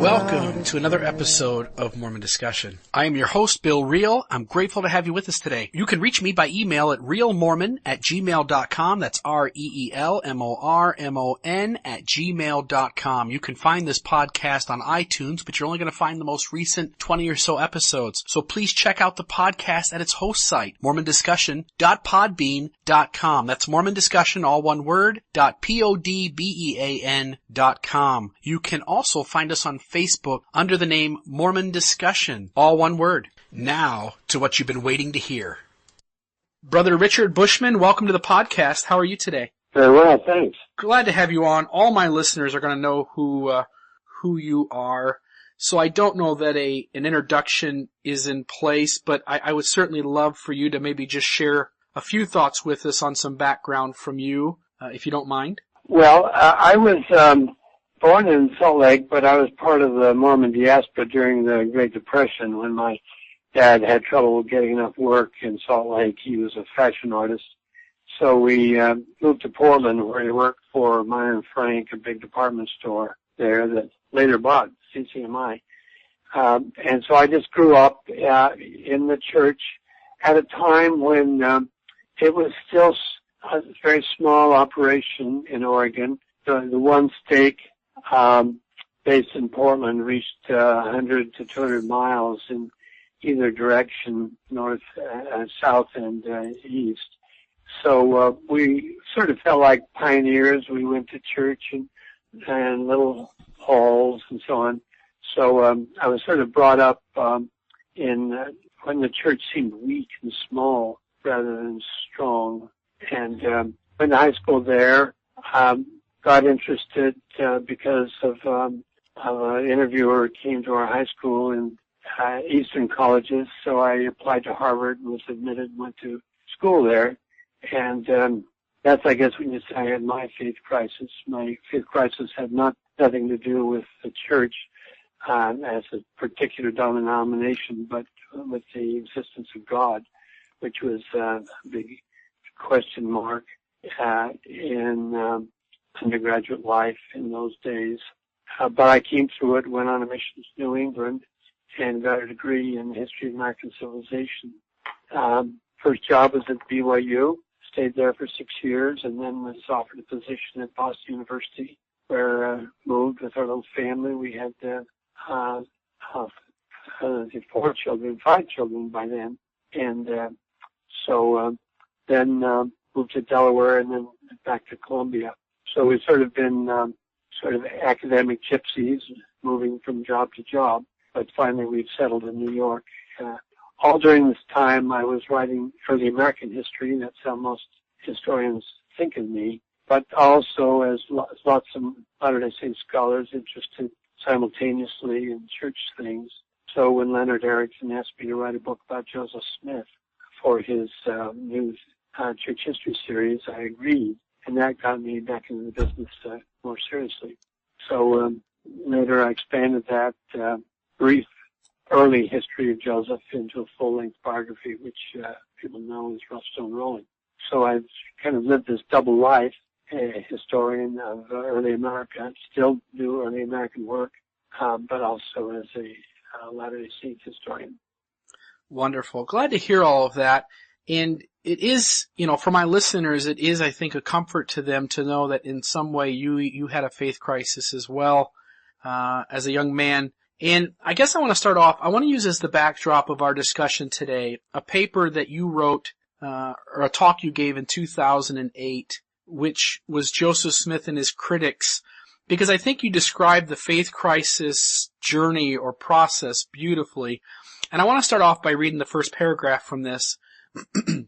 Welcome to another episode of Mormon Discussion. I am your host, Bill Reel. I'm grateful to have you with us today. You can reach me by email at reelmormon@gmail.com. That's reelmormon@gmail.com. You can find this podcast on iTunes, but you're only going to find the most recent 20 or so episodes. So please check out the podcast at its host site, mormondiscussion.podbean.com. That's Mormon Discussion, all one word, .podbean.com. You can also find us on Facebook under the name Mormon Discussion, all one word. Now to what you've been waiting to hear. Brother Richard Bushman, welcome to the podcast. How are you today? Very well, thanks. Glad to have you on. All my listeners are going to know who you are. So I don't know that an introduction is in place, but I would certainly love for you to maybe just share a few thoughts with us on some background from you, if you don't mind. Well, I was born in Salt Lake, but I was part of the Mormon diaspora during the Great Depression when my dad had trouble getting enough work in Salt Lake. He was a fashion artist. So we moved to Portland, where he worked for Meyer and Frank, a big department store there that later bought CCMI. And so I just grew up in the church at a time when it was still a very small operation in Oregon. The one stake based in Portland reached 100 to 200 miles in either direction, north, south, and east. So we sort of felt like pioneers. We went to church and little halls and so on. So I was sort of brought up in when the church seemed weak and small rather than strong. And went to high school there. Got interested because of an interviewer who came to our high school in Eastern colleges. So I applied to Harvard and was admitted and went to school there. And that's, I guess, when you say I had my faith crisis. My faith crisis had nothing to do with the church as a particular denomination, but with the existence of God, which was a big question mark in undergraduate life in those days. But I came through it, went on a mission to New England, and got a degree in history of American civilization. First job was at BYU, stayed there for 6 years, and then was offered a position at Boston University, where I moved with our little family. We had 5 children by then. And so then moved to Delaware and then back to Columbia. So we've sort of been sort of academic gypsies, moving from job to job, but finally we've settled in New York. All during this time I was writing early American history. That's how most historians think of me, but also as lots of Latter-day Saint scholars interested simultaneously in church things. So when Leonard Erickson asked me to write a book about Joseph Smith for his new church history series, I agreed. And that got me back into the business more seriously. So later I expanded that brief early history of Joseph into a full-length biography, which people know as Rough Stone Rolling. So I've kind of lived this double life, a historian of early America, still do early American work, but also as a Latter-day Saint historian. Wonderful. Glad to hear all of that. And it is, for my listeners, it is, I think, a comfort to them to know that in some way you had a faith crisis as well, as a young man. And I guess I want to start off, I want to use as the backdrop of our discussion today, a paper that you wrote, or a talk you gave in 2008, which was Joseph Smith and his critics, because I think you described the faith crisis journey or process beautifully. And I want to start off by reading the first paragraph from this. It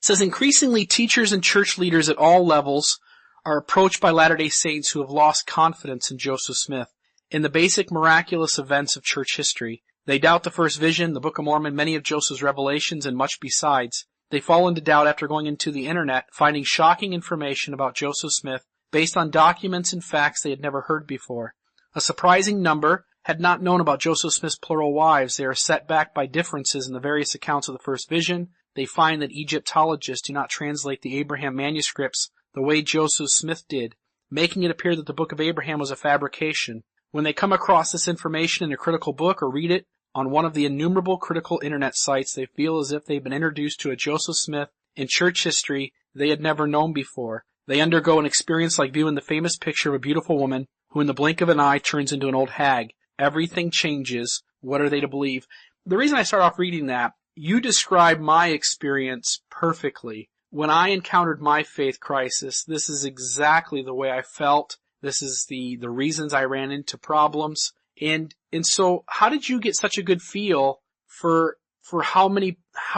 says, increasingly teachers and church leaders at all levels are approached by Latter-day Saints who have lost confidence in Joseph Smith, in the basic miraculous events of church history. They doubt the first vision, the Book of Mormon, many of Joseph's revelations, and much besides. They fall into doubt after going into the internet, finding shocking information about Joseph Smith based on documents and facts they had never heard before. A surprising number had not known about Joseph Smith's plural wives. They are set back by differences in the various accounts of the first vision. They find that Egyptologists do not translate the Abraham manuscripts the way Joseph Smith did, making it appear that the Book of Abraham was a fabrication. when they come across this information in a critical book or read it on one of the innumerable critical internet sites, they feel as if they've been introduced to a Joseph Smith in church history they had never known before. They undergo an experience like viewing the famous picture of a beautiful woman who in the blink of an eye turns into an old hag. Everything changes. What are they to believe? The reason I start off reading that, you describe my experience perfectly. When I encountered my faith crisis, this is exactly the way I felt. This is the reasons I ran into problems. And so how did you get such a good feel for how can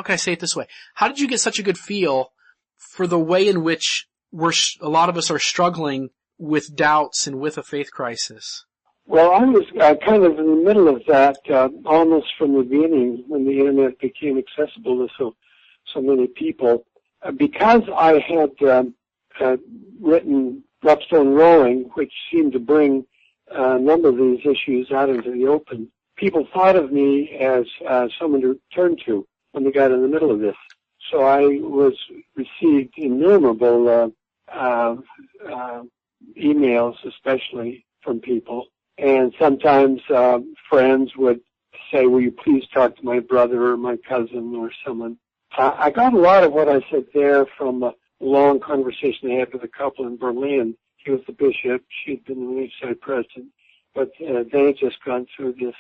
I say it this way? How did you get such a good feel for the way in which a lot of us are struggling with doubts and with a faith crisis? Well, I was kind of in the middle of that almost from the beginning when the internet became accessible to so many people. Because I had written Rough Stone Rolling, which seemed to bring a number of these issues out into the open, people thought of me as someone to turn to when they got in the middle of this. So I received innumerable emails, especially from people. And sometimes friends would say, will you please talk to my brother or my cousin or someone? I got a lot of what I said there from a long conversation I had with a couple in Berlin. He was the bishop. She'd been the Leafside president. But they had just gone through this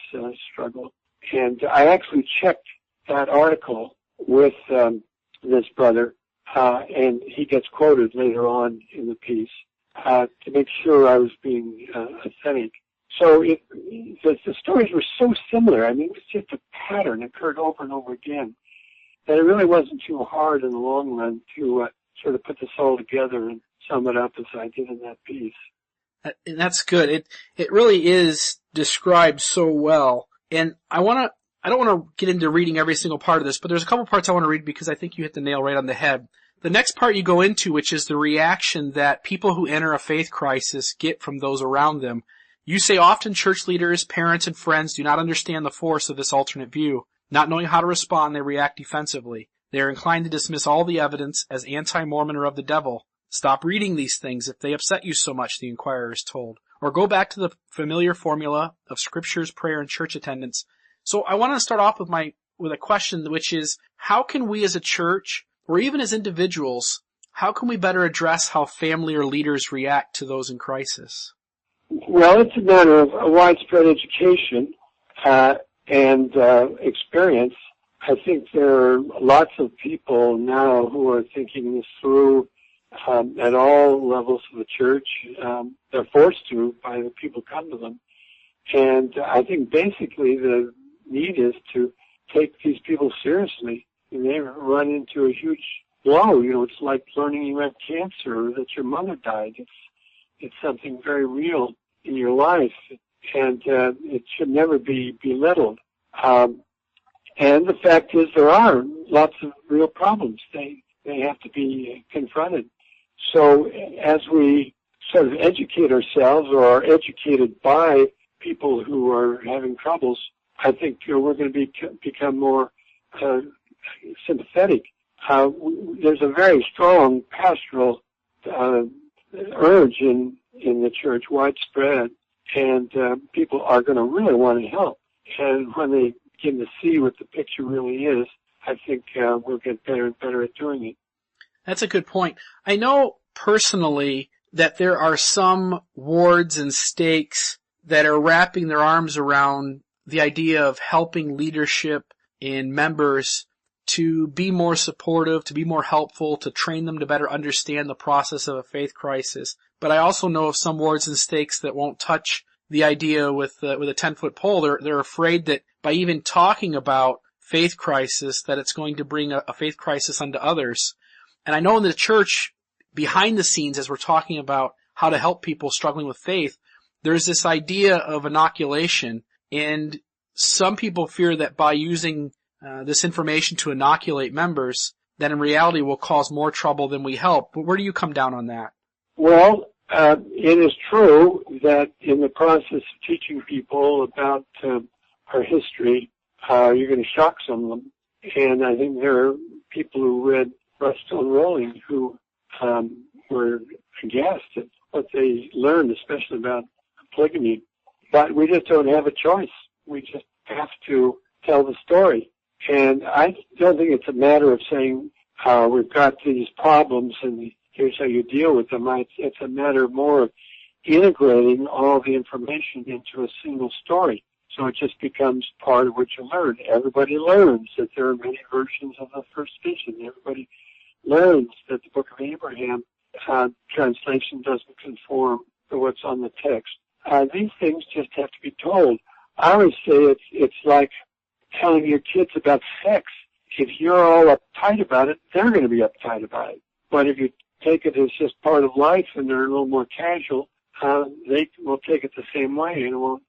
struggle. And I actually checked that article with this brother, and he gets quoted later on in the piece, to make sure I was being authentic. So the stories were so similar. I mean, it was just a pattern that occurred over and over again. That it really wasn't too hard in the long run to sort of put this all together and sum it up as I did in that piece. And that's good. It really is described so well. And I don't want to get into reading every single part of this, but there's a couple parts I want to read because I think you hit the nail right on the head. The next part you go into, which is the reaction that people who enter a faith crisis get from those around them. You say often church leaders, parents, and friends do not understand the force of this alternate view. Not knowing how to respond, they react defensively. They are inclined to dismiss all the evidence as anti-Mormon or of the devil. Stop reading these things if they upset you so much, the inquirer is told. Or go back to the familiar formula of scriptures, prayer, and church attendance. So I want to start off with a question, which is, how can we as a church, or even as individuals, how can we better address how family or leaders react to those in crisis? Well, it's a matter of widespread education and experience. I think there are lots of people now who are thinking this through at all levels of the church. They're forced to by the people who come to them. And I think basically the need is to take these people seriously. And they run into a huge blow. You know, it's like learning you have cancer or that your mother died. It's something very real in your life, and it should never be belittled. And the fact is there are lots of real problems. They have to be confronted. So as we sort of educate ourselves or are educated by people who are having troubles, I think we're going to become more sympathetic. There's a very strong pastoral urge in the church, widespread, and people are going to really want to help. And when they begin to see what the picture really is, I think we'll get better and better at doing it. That's a good point. I know personally that there are some wards and stakes that are wrapping their arms around the idea of helping leadership and members to be more supportive, to be more helpful, to train them to better understand the process of a faith crisis. But I also know of some wards and stakes that won't touch the idea with a 10-foot pole. They're afraid that by even talking about faith crisis, that it's going to bring a faith crisis unto others. And I know in the church, behind the scenes, as we're talking about how to help people struggling with faith, there's this idea of inoculation. And some people fear that by using this information to inoculate members, that in reality will cause more trouble than we help. But where do you come down on that? Well, it is true that in the process of teaching people about our history, you're going to shock some of them. And I think there are people who read Rough Stone Rolling who were aghast at what they learned, especially about polygamy. But we just don't have a choice. We just have to tell the story. And I don't think it's a matter of saying, we've got these problems and here's how you deal with them. It's a matter more of integrating all the information into a single story. So it just becomes part of what you learn. Everybody learns that there are many versions of the first vision. Everybody learns that the Book of Abraham translation doesn't conform to what's on the text. These things just have to be told. I always say it's like telling your kids about sex. If you're all uptight about it, they're going to be uptight about it. But if you take it as just part of life and they're a little more casual, they will take it the same way, and it won't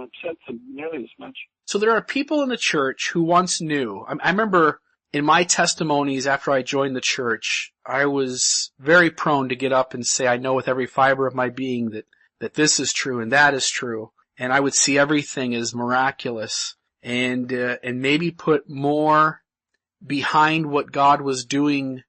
upset them nearly as much. So there are people in the church who once knew. I remember in my testimonies after I joined the church, I was very prone to get up and say, I know with every fiber of my being that this is true and that is true. And I would see everything as miraculous and maybe put more behind what God was doing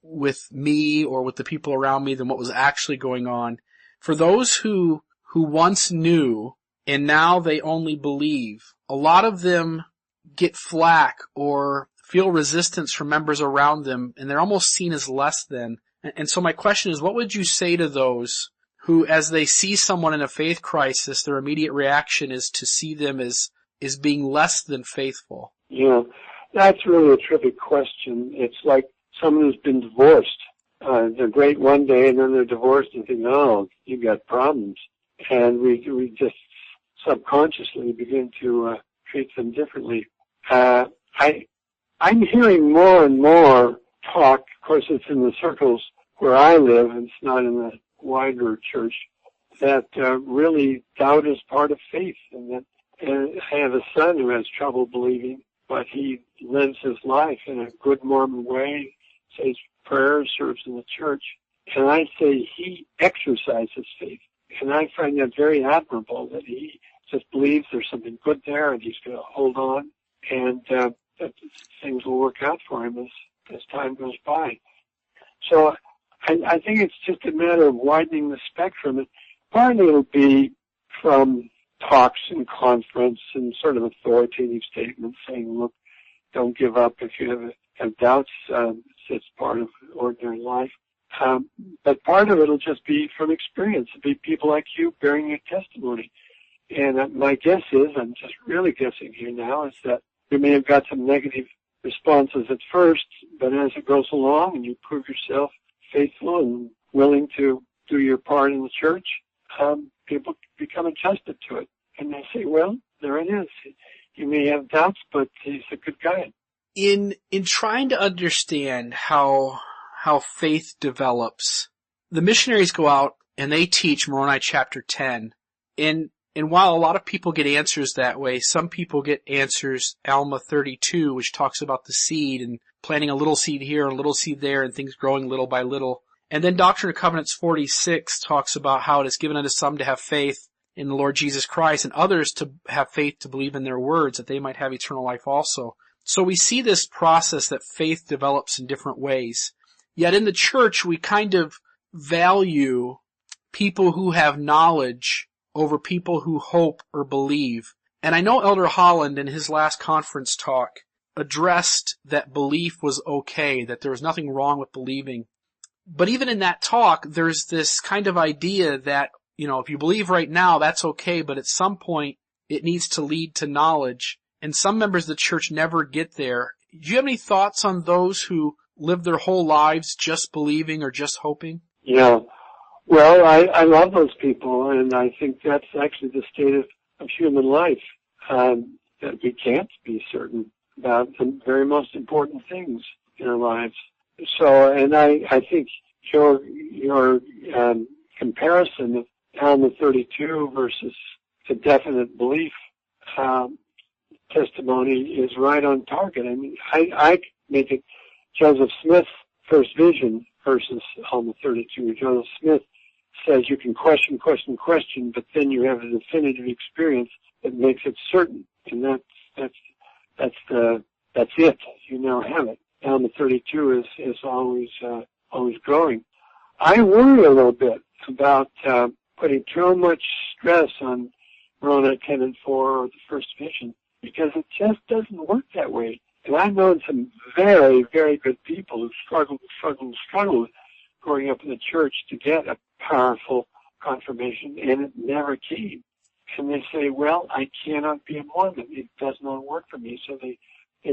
with me or with the people around me than what was actually going on. For those who once knew and now they only believe, a lot of them get flack or feel resistance from members around them, and they're almost seen as less than. And so my question is, what would you say to those who, as they see someone in a faith crisis, their immediate reaction is to see them as being less than faithful? Yeah, that's really a terrific question. It's like someone who's been divorced. They're great one day and then they're divorced and think, oh, you've got problems. And we just subconsciously begin to treat them differently. I'm hearing more and more talk, of course it's in the circles where I live, and it's not in the wider church, that really doubt is part of faith. And I have a son who has trouble believing, but he lives his life in a good Mormon way, says prayers, serves in the church. And I say he exercises faith. And I find that very admirable, that he just believes there's something good there and he's going to hold on, and that things will work out for him as time goes by. So I think it's just a matter of widening the spectrum. And partly it'll be from talks and conference and sort of authoritative statements saying, look, don't give up if you have doubts. It's part of ordinary life. But part of it will just be from experience. It'll be people like you bearing your testimony. And my guess is, I'm just really guessing here now, is that you may have got some negative responses at first, but as it goes along and you prove yourself faithful and willing to do your part in the church, people become adjusted to it. And they say, well, there it is. You may have doubts, but he's a good guy. In trying to understand how faith develops, the missionaries go out and they teach Moroni chapter 10. And while a lot of people get answers that way, some people get answers Alma 32, which talks about the seed and planting a little seed here and a little seed there and things growing little by little. And then Doctrine and Covenants 46 talks about how it is given unto some to have faith in the Lord Jesus Christ and others to have faith to believe in their words that they might have eternal life also. So we see this process that faith develops in different ways. Yet in the church, we kind of value people who have knowledge over people who hope or believe. And I know Elder Holland in his last conference talk addressed that belief was okay, that there was nothing wrong with believing. But even in that talk, there's this kind of idea that, if you believe right now, that's okay, but at some point it needs to lead to knowledge. And some members of the church never get there. Do you have any thoughts on those who live their whole lives just believing or just hoping? Yeah. Well, I love those people, and I think that's actually the state of human life, that we can't be certain about the very most important things in our lives. So, and I think your comparison of Alma 32 versus the definite belief testimony is right on target. I mean, I make it Joseph Smith's first vision versus Alma 32. Joseph Smith says you can question, but then you have a definitive experience that makes it certain, and that's it. You now have it. Alma 32 is always growing. I worry a little bit about putting too much stress on Moroni Tenet 4 or the First Vision, because it just doesn't work that way. And I've known some very, very good people who struggled growing up in the church to get a powerful confirmation, and it never came. And they say, well, I cannot be a Mormon. It does not work for me, so they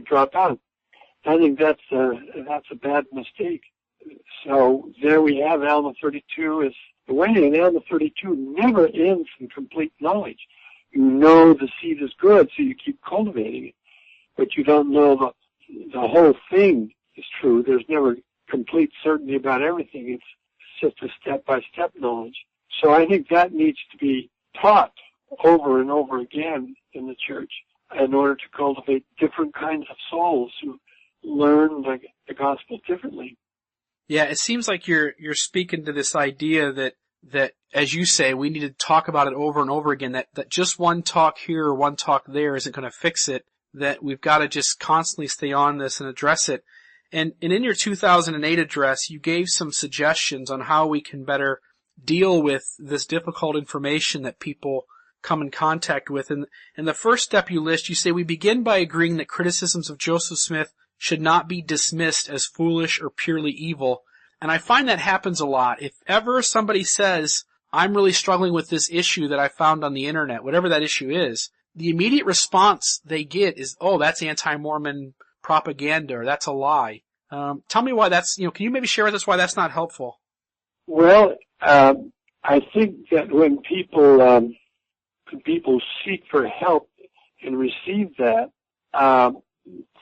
drop out. I think that's a bad mistake. So there we have Alma 32 is the way, and Alma 32 never ends in complete knowledge. You know the seed is good, so you keep cultivating it, but you don't know the whole thing is true. There's never complete certainty about everything. It's just a step-by-step knowledge. So I think that needs to be taught over and over again in the church in order to cultivate different kinds of souls who learn the gospel differently. Yeah, it seems like you're speaking to this idea that, as you say, we need to talk about it over and over again, that just one talk here or one talk there isn't going to fix it, that we've got to just constantly stay on this and address it. And in your 2008 address, you gave some suggestions on how we can better deal with this difficult information that people come in contact with. And the first step you list, you say, we begin by agreeing that criticisms of Joseph Smith should not be dismissed as foolish or purely evil. And I find that happens a lot. If ever somebody says, I'm really struggling with this issue that I found on the internet, whatever that issue is, the immediate response they get is, oh, that's anti-Mormon propaganda, or that's a lie. Tell me why that's, can you maybe share with us why that's not helpful? Well, I think that when people seek for help and receive that,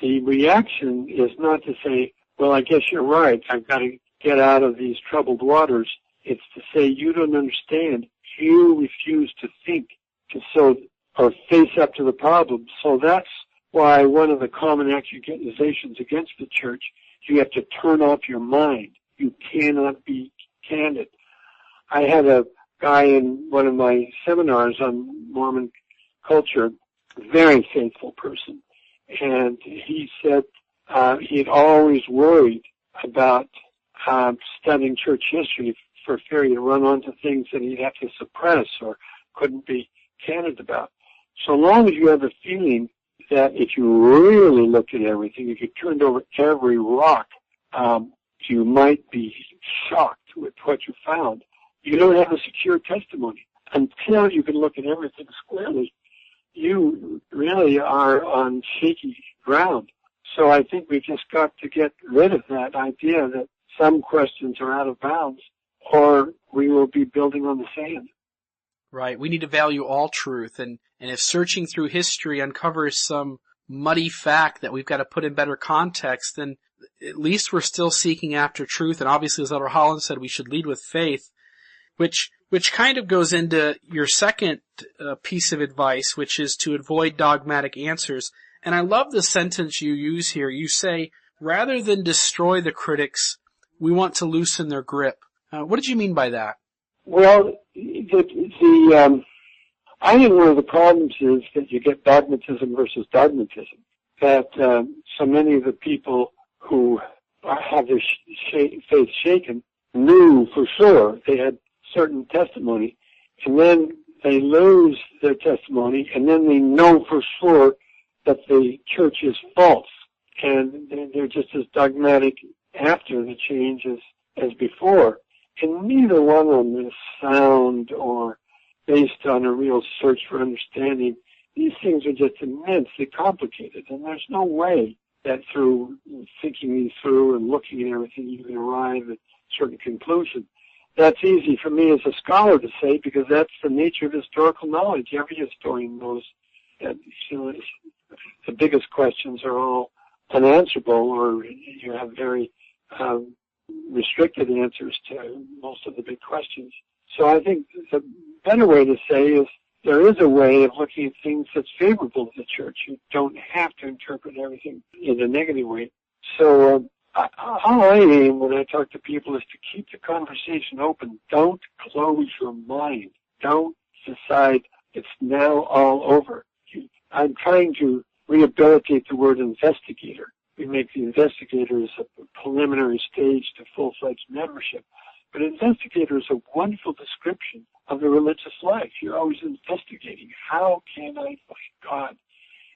the reaction is not to say, well, I guess you're right, I've got to get out of these troubled waters. It's to say, you don't understand. You refuse to think, or face up to the problem. So that's why one of the common accusations against the church, you have to turn off your mind. You cannot be candid. I had a guy in one of my seminars on Mormon culture, very faithful person, and he said he had always worried about studying church history for fear he'd run onto things that he'd have to suppress or couldn't be candid about. So long as you have a feeling that if you really looked at everything, if you turned over every rock, you might be shocked with what you found. You don't have a secure testimony. Until you can look at everything squarely, you really are on shaky ground. So I think we just got to get rid of that idea that some questions are out of bounds, or we will be building on the sand. Right. We need to value all truth, and if searching through history uncovers some muddy fact that we've got to put in better context, then at least we're still seeking after truth. And obviously, as Elder Holland said, we should lead with faith, which kind of goes into your second piece of advice, which is to avoid dogmatic answers. And I love the sentence you use here. You say, rather than destroy the critics, we want to loosen their grip. What did you mean by that? Well, I think one of the problems is that you get dogmatism versus dogmatism. That so many of the people who have their faith shaken knew for sure they had certain testimony, and then they lose their testimony, and then they know for sure that the church is false, and they're just as dogmatic after the change as before. And neither one of them is sound or based on a real search for understanding. These things are just immensely complicated, and there's no way that through thinking these through and looking at everything you can arrive at certain conclusions. That's easy for me as a scholar to say, because that's the nature of historical knowledge. Every historian knows that the biggest questions are all unanswerable, or you have very restricted answers to most of the big questions. So I think the better way to say is there is a way of looking at things that's favorable to the church. You don't have to interpret everything in a negative way. So all I aim when I talk to people is to keep the conversation open. Don't close your mind. Don't decide it's now all over. I'm trying to rehabilitate the word investigator. We make the investigator as a preliminary stage to full-fledged membership. But investigator is a wonderful description of the religious life. You're always investigating. How can I find God?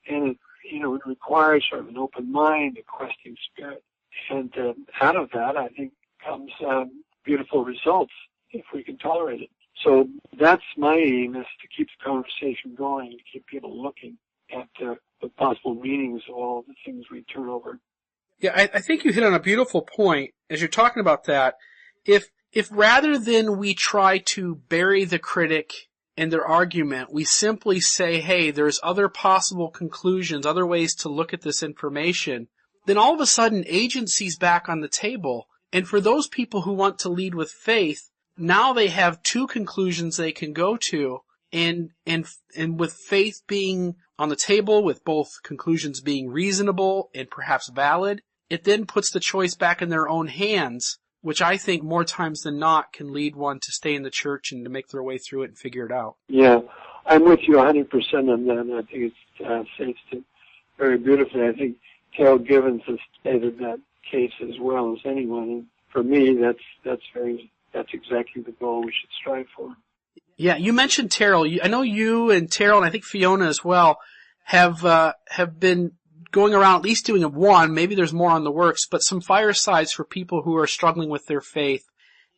And it requires sort of an open mind, a questing spirit. And out of that, I think, comes beautiful results if we can tolerate it. So that's my aim, is to keep the conversation going, to keep people looking at the possible meanings of all the things we turn over. Yeah, I think you hit on a beautiful point as you're talking about that. If rather than we try to bury the critic and their argument, we simply say, hey, there's other possible conclusions, other ways to look at this information, then all of a sudden agency's back on the table. And for those people who want to lead with faith, now they have two conclusions they can go to, and with faith being on the table, with both conclusions being reasonable and perhaps valid, it then puts the choice back in their own hands, which I think more times than not can lead one to stay in the church and to make their way through it and figure it out. Yeah, I'm with you 100% on that, and I think it's states it very beautifully. I think Carol Givens has stated that case as well as anyone, and for me, that's exactly the goal we should strive for. Yeah, you mentioned Terrell. I know you and Terrell, and I think Fiona as well, have been going around at least doing one, maybe there's more on the works, but some firesides for people who are struggling with their faith.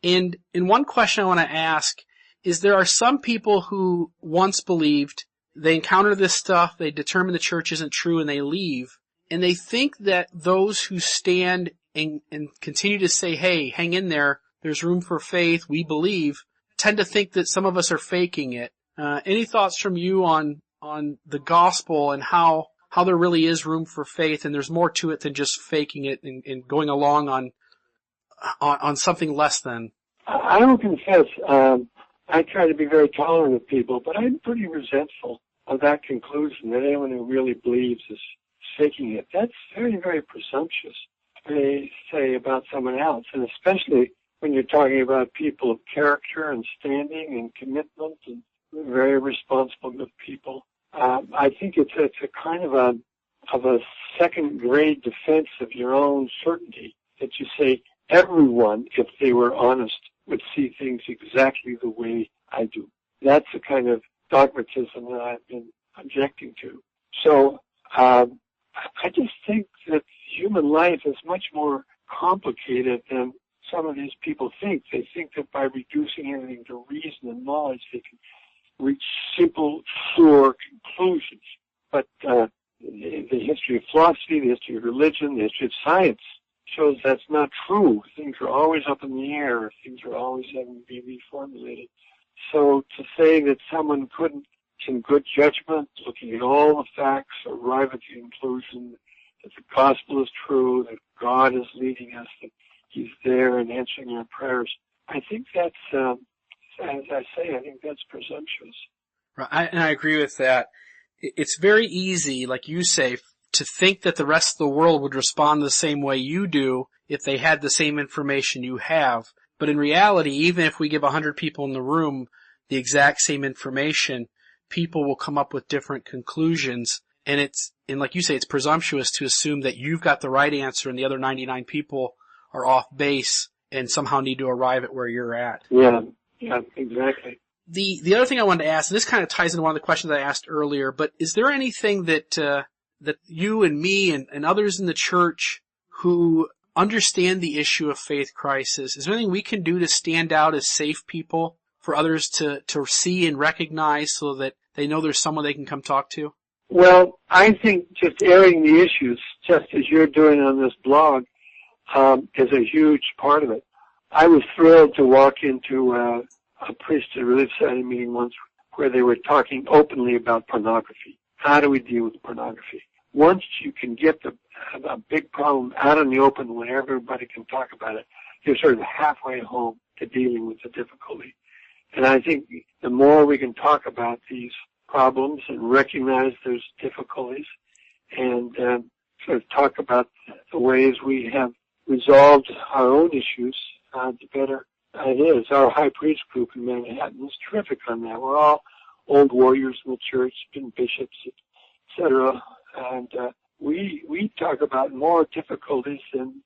And one question I want to ask is, there are some people who once believed, they encounter this stuff, they determine the church isn't true, and they leave. And they think that those who stand and continue to say, hey, hang in there, there's room for faith, we believe, tend to think that some of us are faking it. Any thoughts from you on the gospel and how there really is room for faith, and there's more to it than just faking it and going along on something less than? I will confess, I try to be very tolerant of people, but I'm pretty resentful of that conclusion that anyone who really believes is faking it. That's very, very presumptuous to say about someone else, and especially when you're talking about people of character and standing and commitment and very responsible good people. I think it's a kind of a second-grade defense of your own certainty that you say everyone, if they were honest, would see things exactly the way I do. That's the kind of dogmatism that I've been objecting to. So I just think that human life is much more complicated than some of these people think. They think that by reducing everything to reason and knowledge, they can reach simple, sure conclusions. But the history of philosophy, the history of religion, the history of science shows that's not true. Things are always up in the air. Things are always having to be reformulated. So to say that someone couldn't, in good judgment, looking at all the facts, arrive at the conclusion that the gospel is true, that God is leading us, that He's there and answering our prayers, I think that's, as I say, I think that's presumptuous. Right, and I agree with that. It's very easy, like you say, to think that the rest of the world would respond the same way you do if they had the same information you have. But in reality, even if we give 100 people in the room the exact same information, people will come up with different conclusions. And like you say, it's presumptuous to assume that you've got the right answer and the other 99 people are off base and somehow need to arrive at where you're at. Yeah, exactly. The other thing I wanted to ask, and this kind of ties into one of the questions I asked earlier, but is there anything that you and me and others in the church who understand the issue of faith crisis, is there anything we can do to stand out as safe people for others to see and recognize so that they know there's someone they can come talk to? Well, I think just airing the issues, just as you're doing on this blog, is a huge part of it. I was thrilled to walk into a priesthood religious society meeting once where they were talking openly about pornography. How do we deal with pornography? Once you can get a big problem out in the open when everybody can talk about it, you're sort of halfway home to dealing with the difficulty. And I think the more we can talk about these problems and recognize there's difficulties and sort of talk about the ways we have resolved our own issues, the better it is. Our high priest group in Manhattan is terrific on that. We're all old warriors in the church, been bishops, etc. And we talk about more difficulties than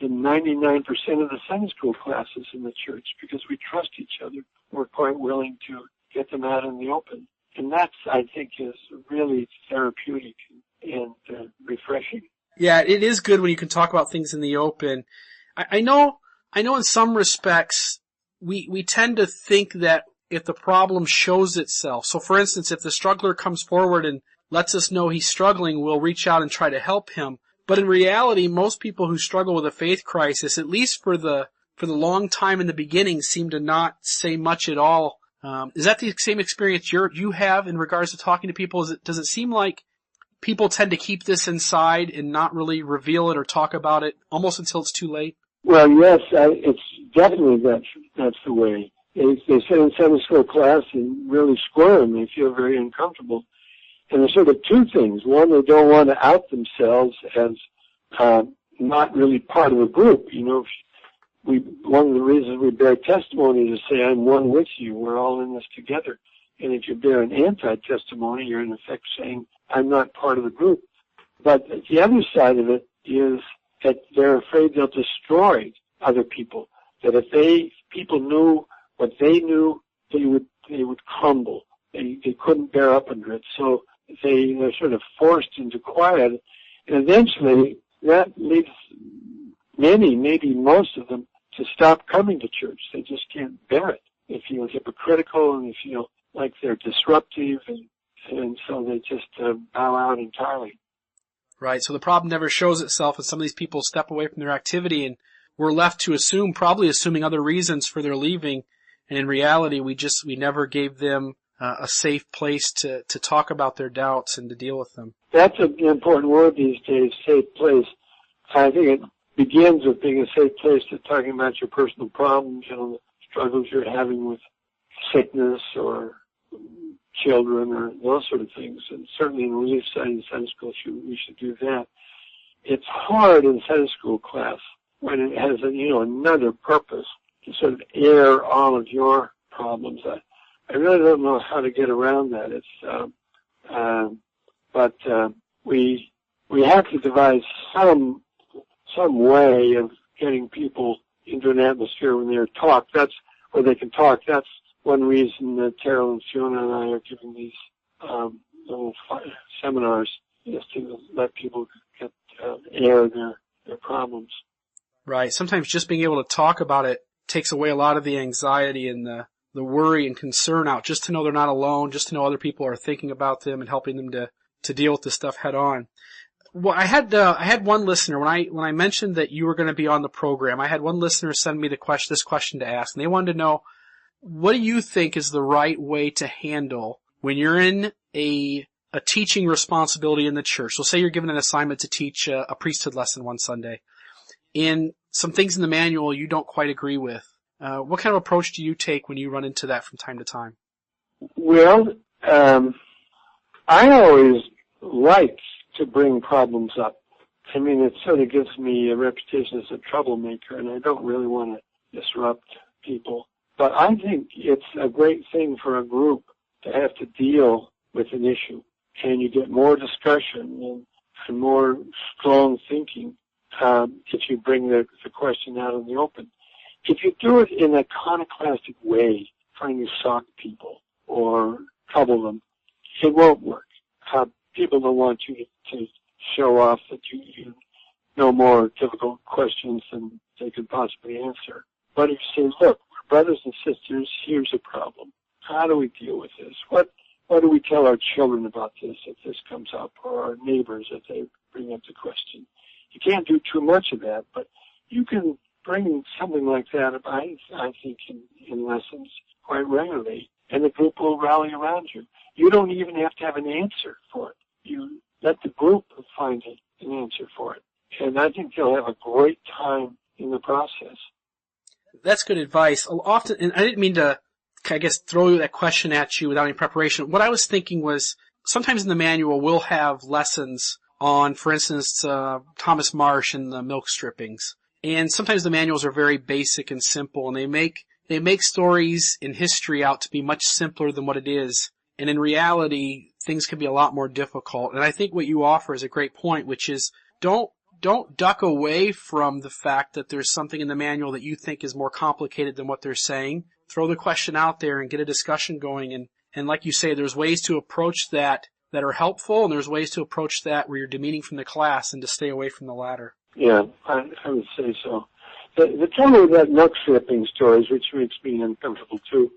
in 99% of the Sunday school classes in the church because we trust each other. We're quite willing to get them out in the open. And that's, I think, is really therapeutic and refreshing. Yeah, it is good when you can talk about things in the open. I know in some respects, we tend to think that if the problem shows itself, so for instance, if the struggler comes forward and lets us know he's struggling, we'll reach out and try to help him. But in reality, most people who struggle with a faith crisis, at least for the long time in the beginning, seem to not say much at all. Is that the same experience you have in regards to talking to people? Does it seem like people tend to keep this inside and not really reveal it or talk about it almost until it's too late? Well, yes, it's definitely that's the way. They sit in Sunday school class and really squirm. They feel very uncomfortable. And there's sort of two things. One, they don't want to out themselves as not really part of a group. You know, one of the reasons we bear testimony is to say, I'm one with you. We're all in this together. And if you bear an anti-testimony, you're in effect saying, I'm not part of the group. But the other side of it is that they're afraid they'll destroy other people. That if people knew what they knew, they would crumble. They couldn't bear up under it. So they're sort of forced into quiet. And eventually that leads many, maybe most of them, to stop coming to church. They just can't bear it. They feel hypocritical and they feel like they're disruptive, and so they just bow out entirely. Right, so the problem never shows itself, and some of these people step away from their activity, and we're left to assume, probably assuming other reasons for their leaving, and in reality, we never gave them a safe place to talk about their doubts and to deal with them. That's an important word these days, safe place. I think it begins with being a safe place to talking about your personal problems, the struggles you're having with sickness or children or those sort of things. And certainly in relief study Sunday school, we should do that. It's hard in Sunday school class when it has another purpose to sort of air all of your problems. I really don't know how to get around that. But we have to devise some way of getting people into an atmosphere when they're talked. That's where they can talk. That's one reason that Terrell and Fiona and I are giving these little seminars, is to let people get air their problems. Right. Sometimes just being able to talk about it takes away a lot of the anxiety and the worry and concern out, just to know they're not alone, just to know other people are thinking about them and helping them to deal with this stuff head on. Well, I had one listener when I mentioned that you were going to be on the program. I had one listener send me this question to ask, and they wanted to know, what do you think is the right way to handle when you're in a teaching responsibility in the church? So say you're given an assignment to teach a priesthood lesson one Sunday, and some things in the manual you don't quite agree with. What kind of approach do you take when you run into that from time to time? Well, I always like to bring problems up. I mean, it sort of gives me a reputation as a troublemaker, and I don't really want to disrupt people. But I think it's a great thing for a group to have to deal with an issue, and you get more discussion and more strong thinking if you bring the question out in the open. If you do it in a iconoclastic way, trying to shock people or trouble them, it won't work. People don't want you to show off that you know more difficult questions than they could possibly answer. But if you say, look, brothers and sisters, here's a problem. How do we deal with this? What do we tell our children about this if this comes up, or our neighbors if they bring up the question? You can't do too much of that, but you can bring something like that up, I think, in lessons quite regularly, and the group will rally around you. You don't even have to have an answer for it. You let the group find an answer for it. And I think they'll have a great time in the process. That's good advice. Often, and I didn't mean to, throw that question at you without any preparation. What I was thinking was, sometimes in the manual we'll have lessons on, for instance, Thomas Marsh and the milk strippings. And sometimes the manuals are very basic and simple, and they make stories in history out to be much simpler than what it is. And in reality, things can be a lot more difficult. And I think what you offer is a great point, which is don't don't duck away from the fact that there's something in the manual that you think is more complicated than what they're saying. Throw the question out there and get a discussion going. And like you say, there's ways to approach that are helpful, and there's ways to approach that where you're demeaning from the class and to stay away from the latter. Yeah, I would say so. The trouble with that nook slipping stories, which makes me uncomfortable too,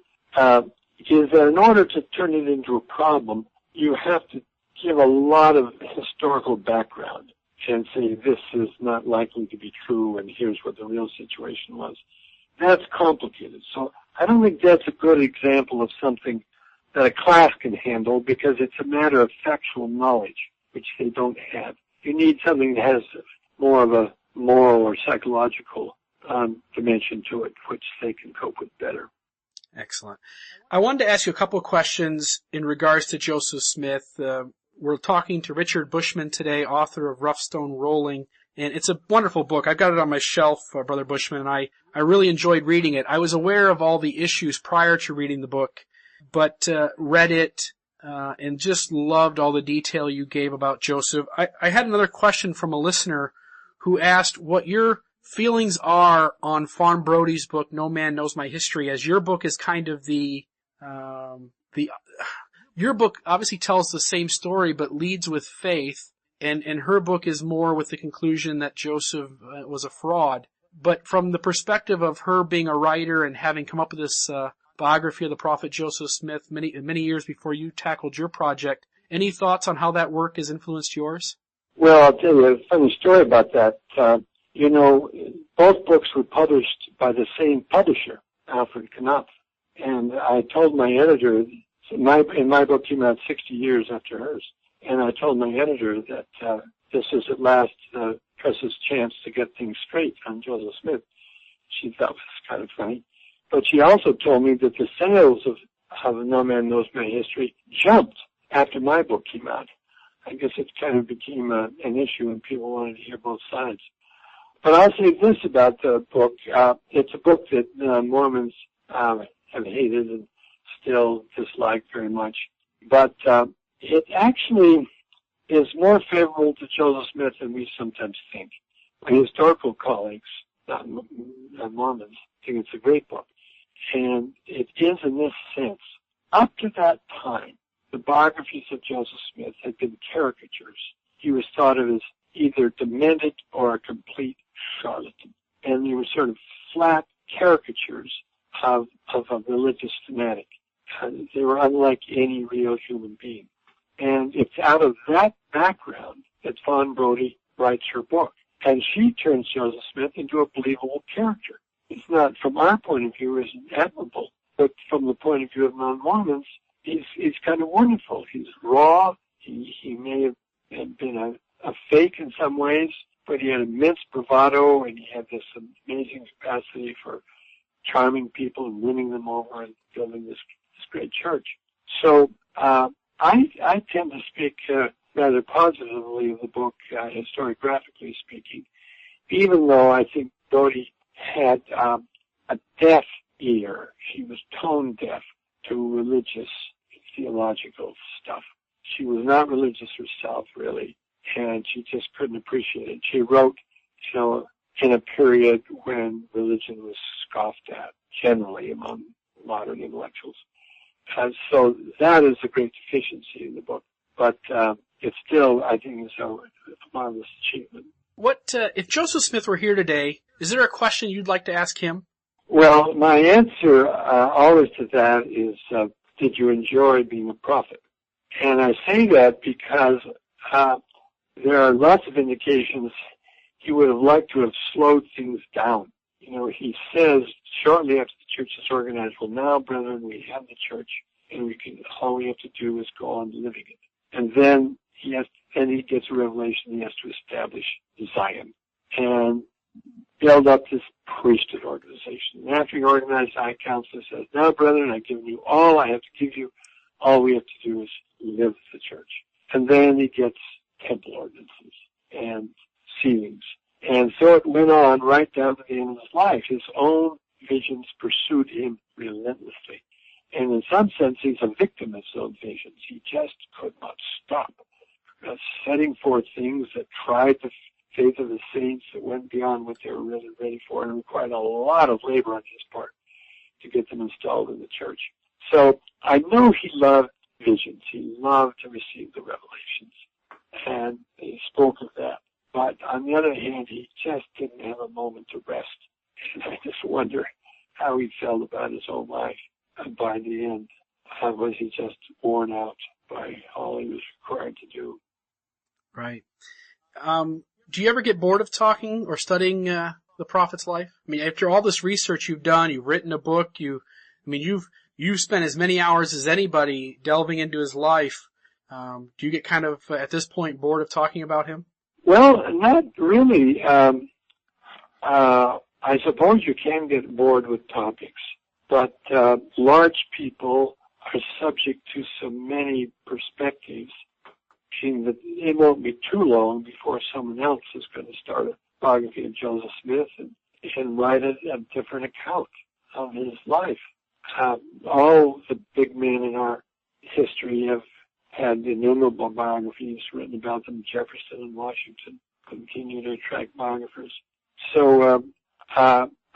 is that in order to turn it into a problem, you have to give a lot of historical background and say this is not likely to be true and here's what the real situation was. That's complicated. So I don't think that's a good example of something that a class can handle because it's a matter of factual knowledge, which they don't have. You need something that has more of a moral or psychological dimension to it, which they can cope with better. Excellent. I wanted to ask you a couple of questions in regards to Joseph Smith. We're talking to Richard Bushman today, author of Rough Stone Rolling, and it's a wonderful book. I've got it on my shelf, Brother Bushman, and I really enjoyed reading it. I was aware of all the issues prior to reading the book, but read it and just loved all the detail you gave about Joseph. I had another question from a listener who asked what your feelings are on Fawn Brodie's book, No Man Knows My History, as your book is kind of your book obviously tells the same story but leads with faith, and her book is more with the conclusion that Joseph was a fraud. But from the perspective of her being a writer and having come up with this biography of the prophet Joseph Smith many years before you tackled your project, any thoughts on how that work has influenced yours? Well, I'll tell you a funny story about that. Both books were published by the same publisher, Alfred Knopf. And I told my editor, my book came out 60 years after hers, and I told my editor that this is at last the press's chance to get things straight on Joseph Smith. She thought it was kind of funny. But she also told me that the sales of No Man Knows My History jumped after my book came out. I guess it kind of became an issue and people wanted to hear both sides. But I'll say this about the book. It's a book that Mormons have hated and still dislike very much. But it actually is more favorable to Joseph Smith than we sometimes think. My historical colleagues, not Mormons, think it's a great book. And it is in this sense. Up to that time, the biographies of Joseph Smith had been caricatures. He was thought of as either demented or a complete charlatan. And they were sort of flat caricatures of a religious fanatic. They were unlike any real human being. And it's out of that background that Fawn Brodie writes her book. And she turns Joseph Smith into a believable character. It's not, from our point of view, isn't admirable, but from the point of view of non-Mormons, he's kind of wonderful. He's raw. He may have been a fake in some ways, but he had immense bravado, and he had this amazing capacity for charming people and winning them over and building this great church. So I tend to speak rather positively of the book, historiographically speaking, even though I think Brodie had a deaf ear. She was tone deaf to religious, theological stuff. She was not religious herself, really, and she just couldn't appreciate it. She wrote, in a period when religion was scoffed at, generally among modern intellectuals. So that is a great deficiency in the book, but it still, I think, is a marvelous achievement. What if Joseph Smith were here today? Is there a question you'd like to ask him? Well, my answer always to that is, did you enjoy being a prophet? And I say that because there are lots of indications he would have liked to have slowed things down. He says shortly after the church is organized, well, now, brethren, we have the church, and all we have to do is go on living it. And then he gets a revelation. He has to establish Zion and build up this priesthood organization. And after he organized Counsel, he says, now, brethren, I've given you all I have to give you. All we have to do is live the church. And then he gets temple ordinances and sealings. And so it went on right down to the end of his life. His own visions pursued him relentlessly. And in some sense, he's a victim of his own visions. He just could not stop setting forth things that tried to faith of the saints that went beyond what they were really ready for, and required a lot of labor on his part to get them installed in the church. So I know he loved visions. He loved to receive the revelations, and he spoke of that. But on the other hand, he just didn't have a moment to rest. And I just wonder how he felt about his own life. And by the end, was he just worn out by all he was required to do? Right. Do you ever get bored of talking or studying the prophet's life? I mean, after all this research you've done, you've written a book, you've spent as many hours as anybody delving into his life. Do you get kind of, at this point, bored of talking about him? Well, not really. I suppose you can get bored with topics, but large people are subject to so many perspectives, meaning that it won't be too long before someone else is going to start a biography of Joseph Smith and write a different account of his life. All the big men in our history have had innumerable biographies written about them. Jefferson and Washington continue to attract biographers. So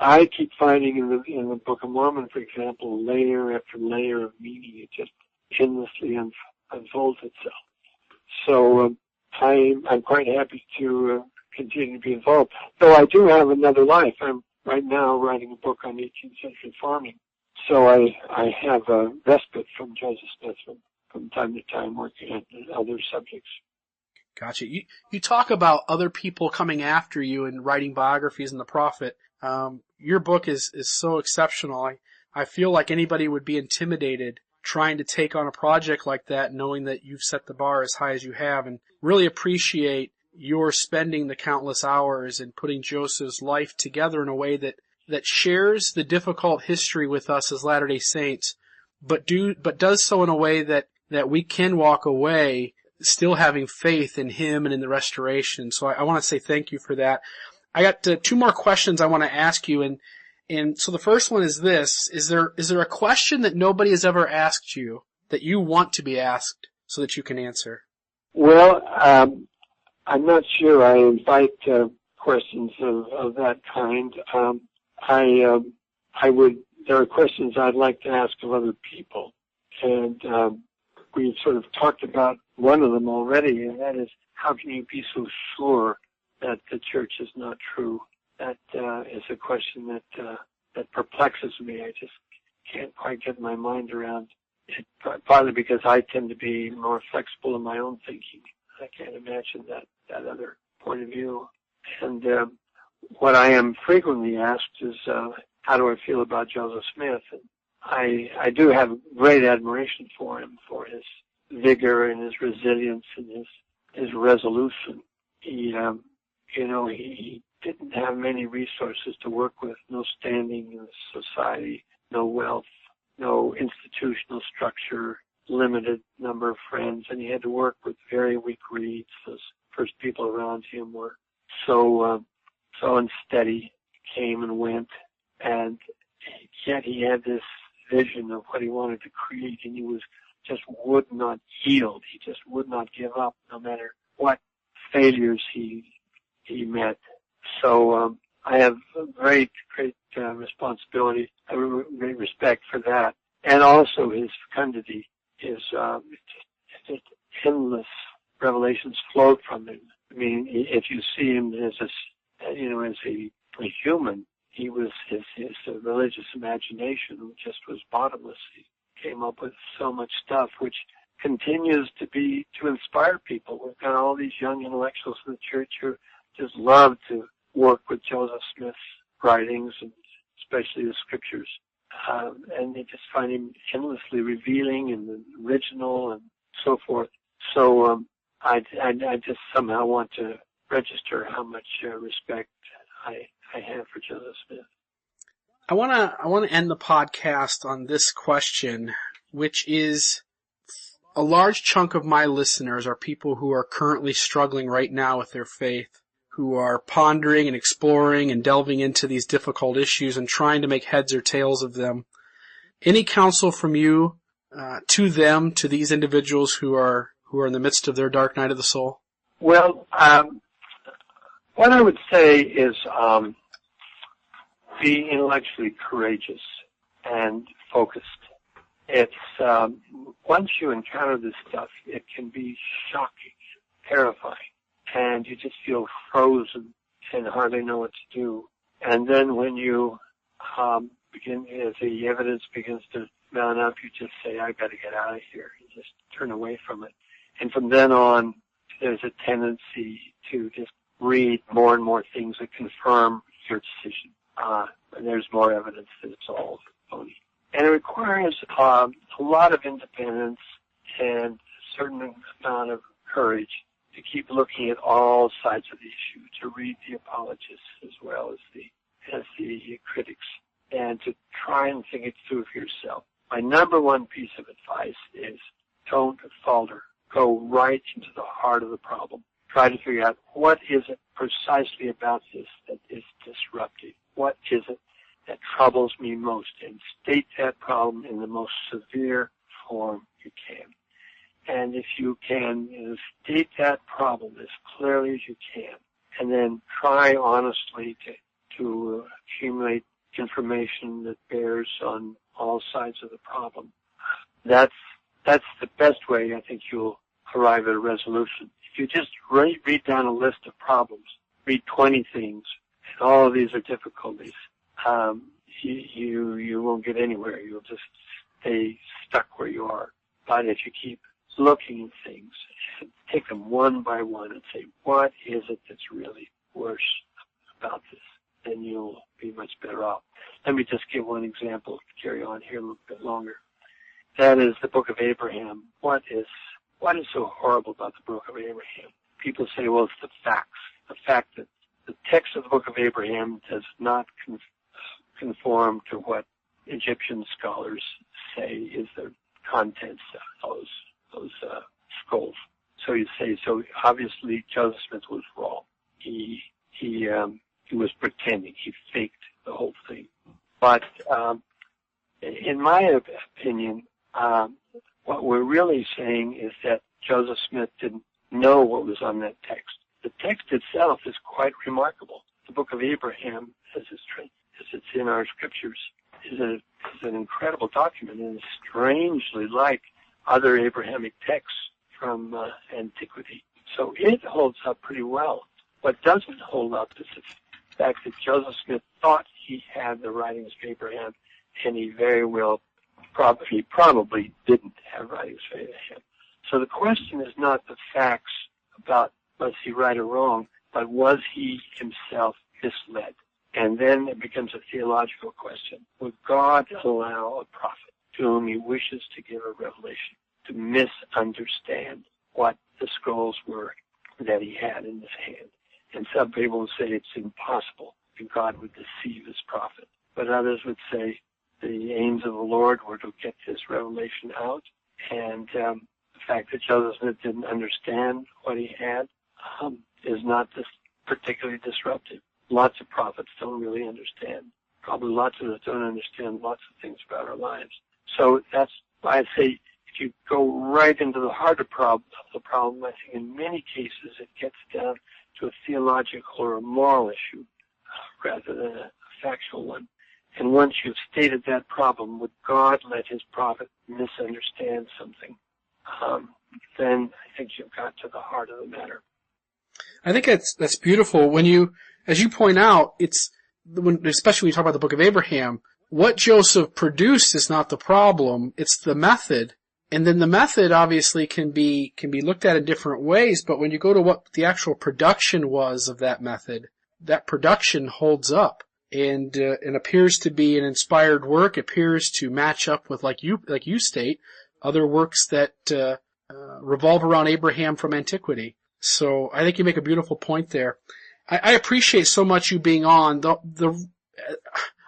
I keep finding in the Book of Mormon, for example, layer after layer of meaning. It just endlessly unfolds itself. So I'm quite happy to continue to be involved. Though I do have another life. I'm right now writing a book on 18th century farming. So I have a respite from Joseph Smith from time to time working on other subjects. Gotcha. You talk about other people coming after you and writing biographies in the prophet. Your book is so exceptional. I feel like anybody would be intimidated trying to take on a project like that, knowing that you've set the bar as high as you have, and really appreciate your spending the countless hours and putting Joseph's life together in a way that shares the difficult history with us as Latter-day Saints, but does so in a way that we can walk away still having faith in him and in the restoration. So I want to say thank you for that. I got two more questions I want to ask you, and so the first one is this: is there a question that nobody has ever asked you that you want to be asked so that you can answer? Well, I'm not sure I invite questions of that kind. There are questions I'd like to ask of other people, and we've sort of talked about one of them already, and that is, how can you be so sure that the church is not true? That is a question that perplexes me. I just can't quite get my mind around it, partly because I tend to be more flexible in my own thinking. I can't imagine that other point of view. And what I am frequently asked is, how do I feel about Joseph Smith? And I do have great admiration for him, for his vigor and his resilience and his resolution. He didn't have many resources to work with, no standing in society, no wealth, no institutional structure, limited number of friends, and he had to work with very weak reeds. Those first people around him were so unsteady, came and went, and yet he had this vision of what he wanted to create, and he just would not yield. He just would not give up, no matter what failures he met. So I have great responsibility, great respect for that, and also his fecundity. His just endless revelations flowed from him. I mean, if you see him as a human, he was his religious imagination just was bottomless. He came up with so much stuff which continues to inspire people. We've got all these young intellectuals in the church who just love to work with Joseph Smith's writings, and especially the scriptures, and they just find him endlessly revealing and original and so forth. So I just somehow want to register how much respect I have for Joseph Smith. I want to end the podcast on this question, which is, a large chunk of my listeners are people who are currently struggling right now with their faith, who are pondering and exploring and delving into these difficult issues and trying to make heads or tails of them. Any counsel from you to them, to these individuals who are in the midst of their dark night of the soul? Well, What I would say is be intellectually courageous and focused. It's once you encounter this stuff, it can be shocking, terrifying, and you just feel frozen and hardly know what to do. And then when you as the evidence begins to mount up, you just say, "I've got to get out of here." You just turn away from it. And from then on, there's a tendency to just read more and more things that confirm your decision. And there's more evidence that it's all phony. And it requires a lot of independence and a certain amount of courage to keep looking at all sides of the issue, to read the apologists as well as the critics, and to try and think it through for yourself. My number one piece of advice is don't falter. Go right into the heart of the problem. Try to figure out what is it precisely about this that is disruptive. What is it that troubles me most? And state that problem in the most severe form you can. And if you can state that problem as clearly as you can, and then try honestly to accumulate information that bears on all sides of the problem, that's the best way I think you'll arrive at a resolution. If you just read down a list of problems, read 20 things, and all of these are difficulties, you won't get anywhere. You'll just stay stuck where you are. But if you keep looking at things, take them one by one and say, what is it that's really worse about this? Then you'll be much better off. Let me just give one example, carry on here a little bit longer. That is the Book of Abraham. What is so horrible about the Book of Abraham? People say, well, it's the facts. The fact that the text of the Book of Abraham does not conform to what Egyptian scholars say is the contents of those scrolls. So you say, so obviously Joseph Smith was wrong. He was pretending. He faked the whole thing. But in my opinion, what we're really saying is that Joseph Smith didn't know what was on that text. The text itself is quite remarkable. The Book of Abraham, as it's in our scriptures, is an incredible document, and is strangely like other Abrahamic texts from antiquity. So it holds up pretty well. What doesn't hold up is the fact that Joseph Smith thought he had the writings of Abraham, and he very well probably didn't have writings of Abraham. So the question is not the facts about was he right or wrong, but was he himself misled? And then it becomes a theological question. Would God allow a prophet to whom he wishes to give a revelation to misunderstand what the scrolls were that he had in his hand? And some people would say it's impossible that God would deceive his prophet. But others would say the aims of the Lord were to get this revelation out. And the fact that Joseph Smith didn't understand what he had is not particularly disruptive. Lots of prophets don't really understand. Probably lots of us don't understand lots of things about our lives. So that's why I say if you go right into the heart of the problem, I think in many cases it gets down to a theological or a moral issue rather than a factual one. And once you've stated that problem, would God let his prophet misunderstand something? Then I think you've got to the heart of the matter. I think that's beautiful. When you, as you point out, especially when you talk about the Book of Abraham, what Joseph produced is not the problem, it's the method. And then the method obviously can be looked at in different ways, but when you go to what the actual production was of that method, that production holds up and appears to be an inspired work, appears to match up with, like you state, other works that revolve around Abraham from antiquity. So I think you make a beautiful point there. I appreciate so much you being on.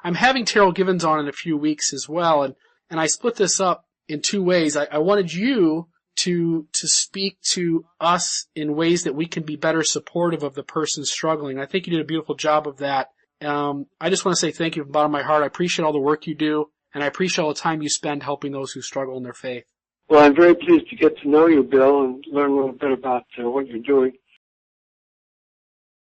I'm having Terrell Givens on in a few weeks as well, and I split this up in two ways. I wanted you to speak to us in ways that we can be better supportive of the person struggling. I think you did a beautiful job of that. I just want to say thank you from the bottom of my heart. I appreciate all the work you do, and I appreciate all the time you spend helping those who struggle in their faith. Well, I'm very pleased to get to know you, Bill, and learn a little bit about what you're doing.